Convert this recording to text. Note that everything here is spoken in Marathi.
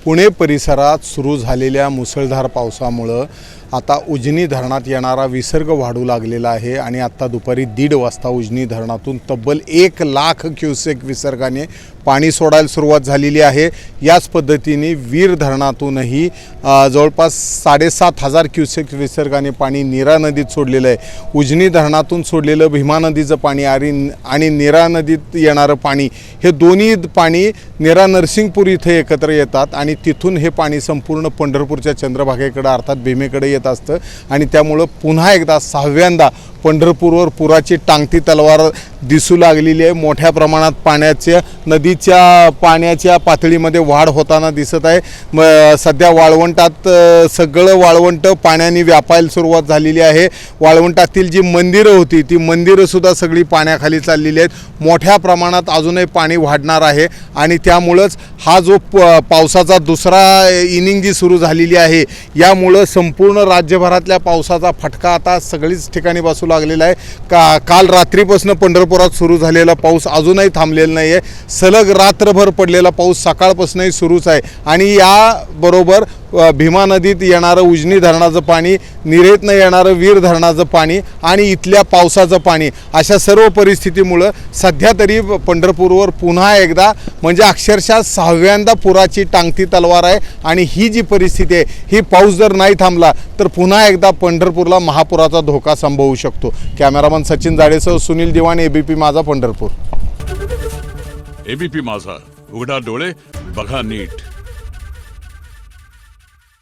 पुणे परिसरात सुरू झालेल्या मुसळधार पावसामुळे आता उजनी धरणात येणारा विसर्ग वाढू लागलेला आहे आणि आता दुपारी 1:30 वाजता उजनी धरणातून तब्बल 1 लाख क्युसेक विसर्गाने पाणी सोडायला सुरुवात झालेली आहे। याच पद्धतीने वीर धरणातूनही जवळपास 7,500 क्युसेक विसर्गाने पाणी नीरा नदीत सोडलेलं आहे। उजनी धरणातून सोडलेलं भीमा नदीचं पाणी आणि नीरा नदीत येणारं पाणी हे दोन्ही पाणी नीरा नरसिंगपूर इथे एकत्र येतात आणि तिथून हे पाणी संपूर्ण पंढरपूरच्या चंद्रभागेकडे अर्थात भीमेकडे येत असतं आणि त्यामुळे पुन्हा एकदा 6व्यांदा पंढरपूरवर पुराची टांगती तलवार दिसू लागलेली आहे। मोठ्या प्रमाणात नदीच्या पाण्याच्या पातळीमध्ये वाढ होताना दिसत आहे। सध्या वाळवंटात सगळं वाळवंट पाण्याने व्यापायला सुरुवात झालेली आहे। वाळवंटातील जी मंदिरं होती ती मंदिरंसुद्धा सगळी पाण्याखाली चाललेली आहेत। मोठ्या प्रमाणात अजूनही पाणी वाढणार आहे आणि त्यामुळंच हा जो पावसाचा दुसरा इनिंग जी सुरू झालेली आहे यामुळं संपूर्ण राज्यभरातल्या पावसाचा फटका आता सगळीच ठिकाणी बसू लागलेला आहे। काल रात्रीपासून पंढरपुरात सुरू झालेला पाऊस अजूनही थांबलेला नाही आहे। सलग रात्रभर पडलेला पाऊस सकाळपासूनही सुरूच आहे आणि याबरोबर भीमा नदीत येणारं उजनी धरणाचं पाणी, निरेतनं येणारं वीर धरणाचं पाणी आणि इथल्या पावसाचं पाणी अशा सर्व परिस्थितीमुळं सध्या तरी पंढरपूरवर पुन्हा एकदा म्हणजे अक्षरशः 6व्यांदा पुराची टांगती तलवार आहे आणि ही जी परिस्थिती आहे ही पाऊस जर नाही थांबला तर पुन्हा एकदा पंढरपूरला महापुराचा धोका संभवू शकतो। कॅमेरामन सचिन जाडेसह सुनील दिवाण, एबीपी माझा, पंढरपूर। एबीपी माझा, उघडा डोळे बघा नीट।